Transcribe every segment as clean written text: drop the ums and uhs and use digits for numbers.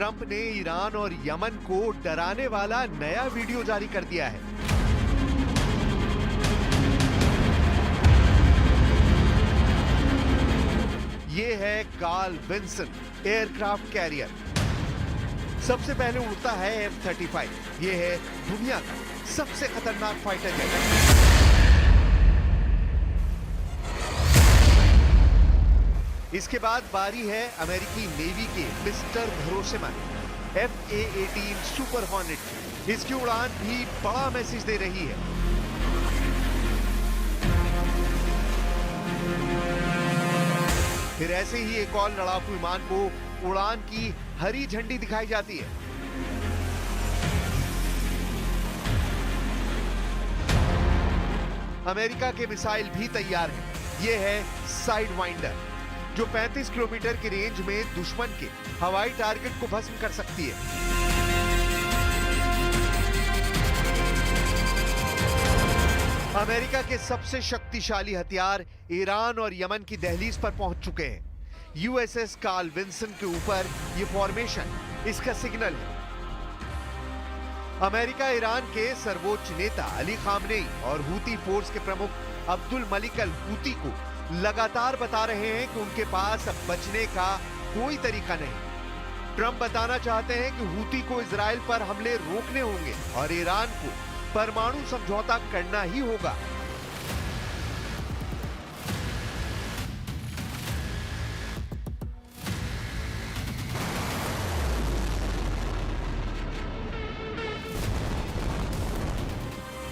Trump ने Iran और Yemen को डराने वाला नया वीडियो जारी कर दिया है। ये है कार्ल विंसन एयरक्राफ्ट कैरियर। सबसे पहले उड़ता है F-35। ये है दुनिया का सबसे खतरनाक फाइटर जेट। इसके बाद बारी है अमेरिकी नेवी के मिस्टर भरोसेमंद F/A-18 सुपर हॉर्नेट। इसकी उड़ान भी बड़ा मैसेज दे रही है। फिर ऐसे ही एक और लड़ाकू विमान को उड़ान की हरी झंडी दिखाई जाती है। अमेरिका के मिसाइल भी तैयार है। यह है साइड वाइंडर, जो 35 किलोमीटर की रेंज में दुश्मन के हवाई टारगेट को भस्म कर सकती है। अमेरिका के सबसे शक्तिशाली हथियार ईरान और यमन की दहलीज पर पहुंच चुके हैं। यूएसएस कार्ल विंसन के ऊपर यह फॉर्मेशन इसका सिग्नल है। अमेरिका ईरान के सर्वोच्च नेता अली खामनेई और हूती फोर्स के प्रमुख अब्दुल मलिक अल हूती को लगातार बता रहे हैं कि उनके पास अब बचने का कोई तरीका नहीं। ट्रंप बताना चाहते हैं कि हूती को इजराइल पर हमले रोकने होंगे और ईरान को परमाणु समझौता करना ही होगा।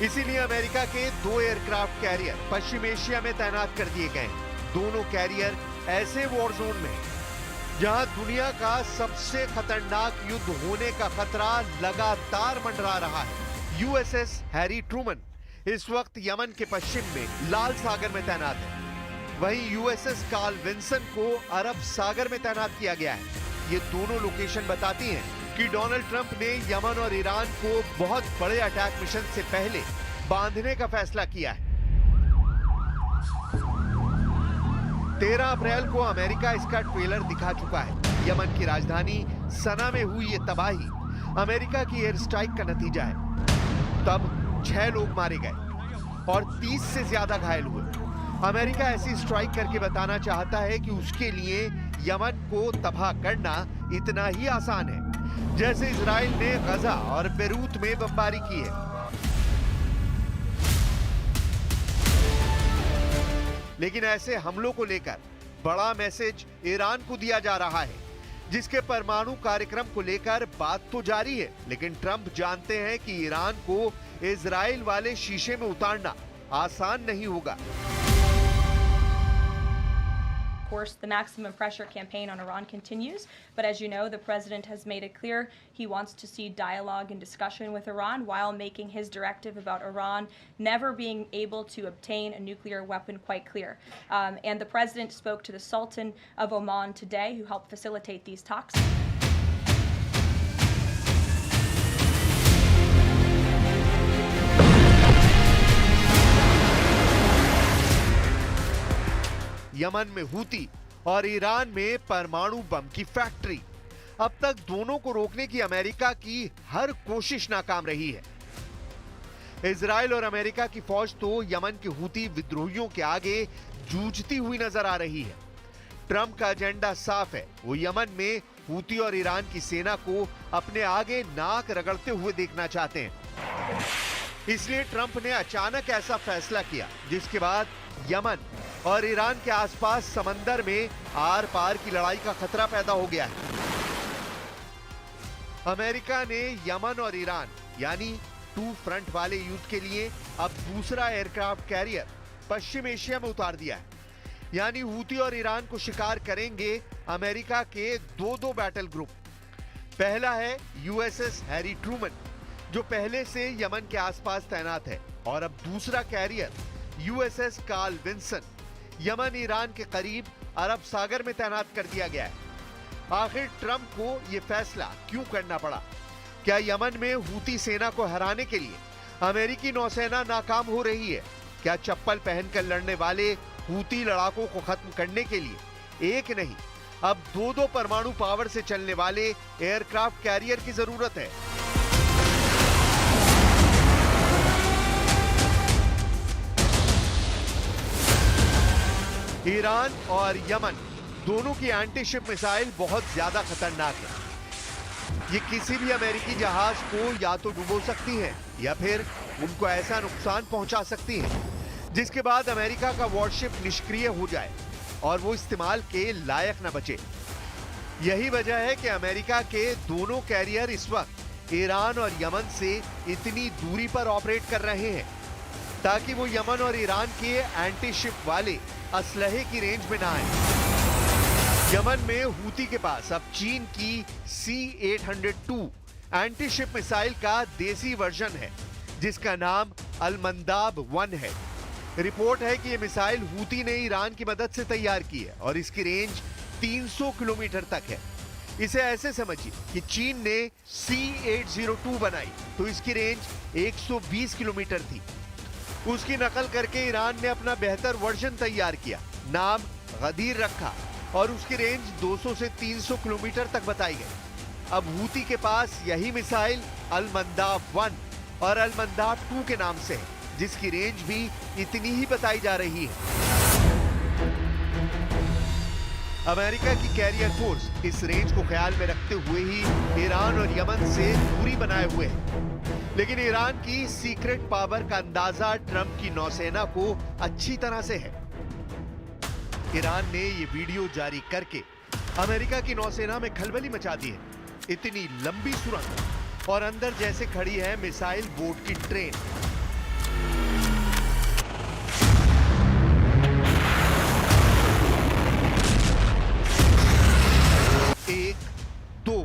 इसीलिए अमेरिका के 2 एयरक्राफ्ट कैरियर पश्चिम एशिया में तैनात कर दिए गए हैं। दोनों कैरियर ऐसे वॉर जोन में जहां दुनिया का सबसे खतरनाक युद्ध होने का खतरा लगातार मंडरा रहा है। यूएसएस हैरी ट्रूमन इस वक्त यमन के पश्चिम में लाल सागर में तैनात है। वहीं यूएसएस कार्ल विंसन को अरब सागर में तैनात किया गया है। ये दोनों लोकेशन बताती हैं कि डोनाल्ड ट्रंप ने यमन और ईरान को बहुत बड़े अटैक मिशन से पहले बांधने का फैसला किया है। 13 अप्रैल को अमेरिका इसका ट्रेलर दिखा चुका है। यमन की राजधानी सना में हुई ये तबाही अमेरिका की एयर स्ट्राइक का नतीजा है। तब 6 लोग मारे गए और 30 से ज्यादा घायल हुए। अमेरिका ऐसी स्ट्राइक करके बताना चाहता है कि उसके लिए यमन को तबाह करना इतना ही आसान है जैसे इजराइल ने गजा और बेरूत में बमबारी की है। लेकिन ऐसे हमलों को लेकर बड़ा मैसेज ईरान को दिया जा रहा है, जिसके परमाणु कार्यक्रम को लेकर बात तो जारी है, लेकिन ट्रंप जानते हैं कि ईरान को इजराइल वाले शीशे में उतारना आसान नहीं होगा। Of course, the maximum pressure campaign on Iran continues, but as you know, the president has made it clear he wants to see dialogue and discussion with Iran while making his directive about Iran never being able to obtain a nuclear weapon quite clear. And the president spoke to the Sultan of Oman today, who helped facilitate these talks. Yemen में Houthi और Iran में परमाणु बम की factory. अब तक दोनों को रोकने की अमेरिका की हर कोशिश नाकाम रही है। इजराइल और अमेरिका की फौज तो यमन के हूती विद्रोहियों के आगे जूझती हुई नजर आ रही है। ट्रंप का एजेंडा साफ है, वो यमन में हूती और ईरान की सेना को अपने आगे नाक रगड़ते हुए देखना चाहते हैं। इसलिए ट्रंप ने अचानक ऐसा फैसला किया, जिसके बाद यमन और ईरान के आसपास समंदर में आर पार की लड़ाई का खतरा पैदा हो गया है। अमेरिका ने यमन और ईरान यानी 2 फ्रंट वाले युद्ध के लिए अब दूसरा एयरक्राफ्ट कैरियर पश्चिम एशिया में उतार दिया है। यानी हूती और ईरान को शिकार करेंगे अमेरिका के 2 बैटल ग्रुप। पहला है यूएसएस हैरी ट्रूमन, जो पहले से यमन के आसपास तैनात है, और अब दूसरा carrier USS Carl Vinson Yemen Iran के करीब अरब सागर में तैनात कर दिया गया है। आखिर ट्रंप को यह फैसला क्यों करना पड़ा? क्या यमन में हूती सेना को हराने के लिए अमेरिकी नौसेना नाकाम हो रही है? क्या चप्पल पहनकर लड़ने वाले हूती लड़ाकों को खत्म करने के लिए एक नहीं अब 2-2 परमाणु पावर से चलने वाले एयरक्राफ्ट कैरियर की जरूरत है। ईरान और यमन दोनों की एंटी शिप मिसाइल बहुत ज्यादा खतरनाक है। ये किसी भी अमेरिकी जहाज को या तो डुबो सकती हैं या फिर उनको ऐसा नुकसान पहुंचा सकती हैं जिसके बाद अमेरिका का वॉरशिप निष्क्रिय हो जाए और वो इस्तेमाल के लायक न बचे। यही वजह है कि अमेरिका के दोनों कैरियर इस वक्त ईरान और यमन से इतनी दूरी पर ऑपरेट कर रहे हैं ताकि वो यमन और ईरान के एंटी शिप वाले असलहे की रेंज में ना आए। यमन में हूती के पास अब चीन की C-802 एंटी शिप मिसाइल का देसी वर्जन है जिसका नाम अलमंदाब 1 है। रिपोर्ट है कि यह मिसाइल हूती ने ईरान की मदद से तैयार की है और इसकी रेंज 300 किलोमीटर तक है। इसे ऐसे समझिए कि चीन ने C-802 बनाई तो इसकी रेंज 120 किलोमीटर थी। उसकी नकल करके ईरान ने अपना बेहतर वर्जन तैयार किया, नाम गदीर रखा और उसकी रेंज 200 से 300 किलोमीटर तक बताई गई। अब हूती के पास यही मिसाइल अलमंदाब 1 और अलमंदाब 2 के नाम से है जिसकी रेंज भी इतनी ही बताई जा रही है। अमेरिका की कैरियर फोर्स इस रेंज को ख्याल में रखते हुए ही ईरान और यमन से दूरी बनाए हुए है। लेकिन ईरान की सीक्रेट पावर का अंदाजा ट्रंप की नौसेना को अच्छी तरह से है। ईरान ने ये वीडियो जारी करके अमेरिका की नौसेना में खलबली मचा दी है। इतनी लंबी सुरंग और अंदर जैसे खड़ी है मिसाइल बोट की ट्रेन। एक, 2,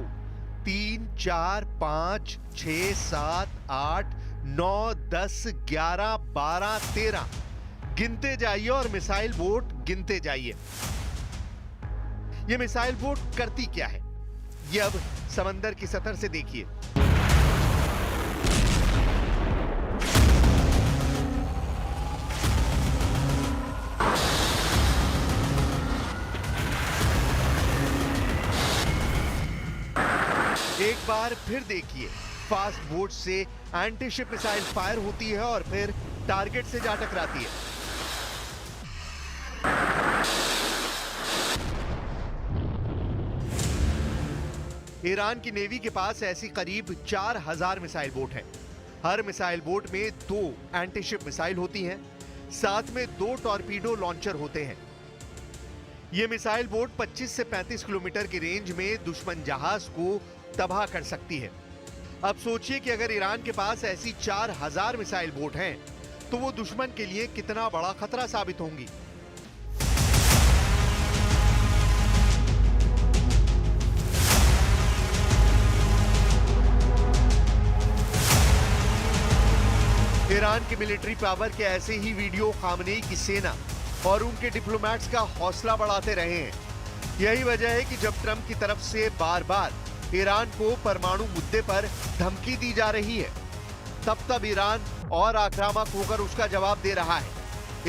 3, 4, 5, 6, 7, 8, 9, 10, 11, 12, 13 गिनते जाइए और मिसाइल बोट गिनते जाइए। यह मिसाइल बोट करती क्या है ये अब समंदर की सतह से देखिए। एक बार फिर देखिए, फास्ट बोट से एंटी शिप मिसाइल फायर होती है और फिर टारगेट से जा टकराती है। ईरान की नेवी के पास ऐसी करीब 4000 मिसाइल बोट हैं। हर मिसाइल बोट में 2 एंटी शिप मिसाइल होती हैं, साथ में 2 टॉर्पीडो लॉन्चर होते हैं। यह मिसाइल बोट 25 से 35 किलोमीटर की रेंज में दुश्मन जहाज को तबाह कर सकती है। अब सोचिए कि अगर ईरान के पास ऐसी 4000 मिसाइल बोट हैं तो वो दुश्मन के लिए कितना बड़ा खतरा साबित होंगी। ईरान की मिलिट्री पावर के ऐसे ही वीडियो खामनेई की सेना और उनके डिप्लोमेट्स का हौसला बढ़ाते रहे हैं। यही वजह है कि जब ट्रंप की तरफ से बार-बार ईरान को परमाणु मुद्दे पर धमकी दी जा रही है, तब ईरान और आक्रामक होकर उसका जवाब दे रहा है।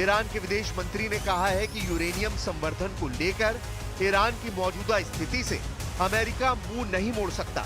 ईरान के विदेश मंत्री ने कहा है कि यूरेनियम संवर्धन को लेकर ईरान की मौजूदा स्थिति से अमेरिका मुंह नहीं मोड़ सकता।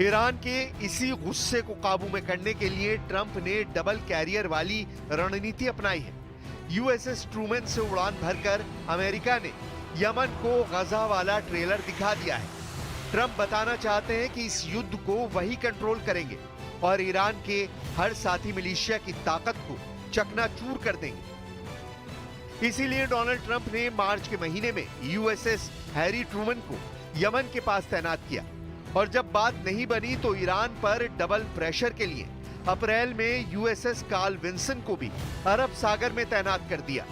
ईरान के इसी गुस्से को काबू में करने के लिए ट्रंप ने डबल कैरियर वाली रणनीति अपनाई है। यूएसएस ट्रूमैन से उड़ान भरकर अमेरिका ने यमन को गजा वाला ट्रेलर दिखा दिया है। ट्रंप बताना चाहते हैं कि इस युद्ध को वही कंट्रोल करेंगे और ईरान के हर साथी मिलिशिया की ताकत को चकनाचूर कर देंगे। इसीलिए डोनाल्ड ट्रंप ने मार्च के महीने में यूएसएस हैरी ट्रूमैन को यमन के पास तैनात किया और जब बात नहीं बनी तो ईरान पर डबल प्रेशर के लिए अप्रैल में यूएसएस कार्ल विल्सन को भी अरब सागर में तैनात कर दिया।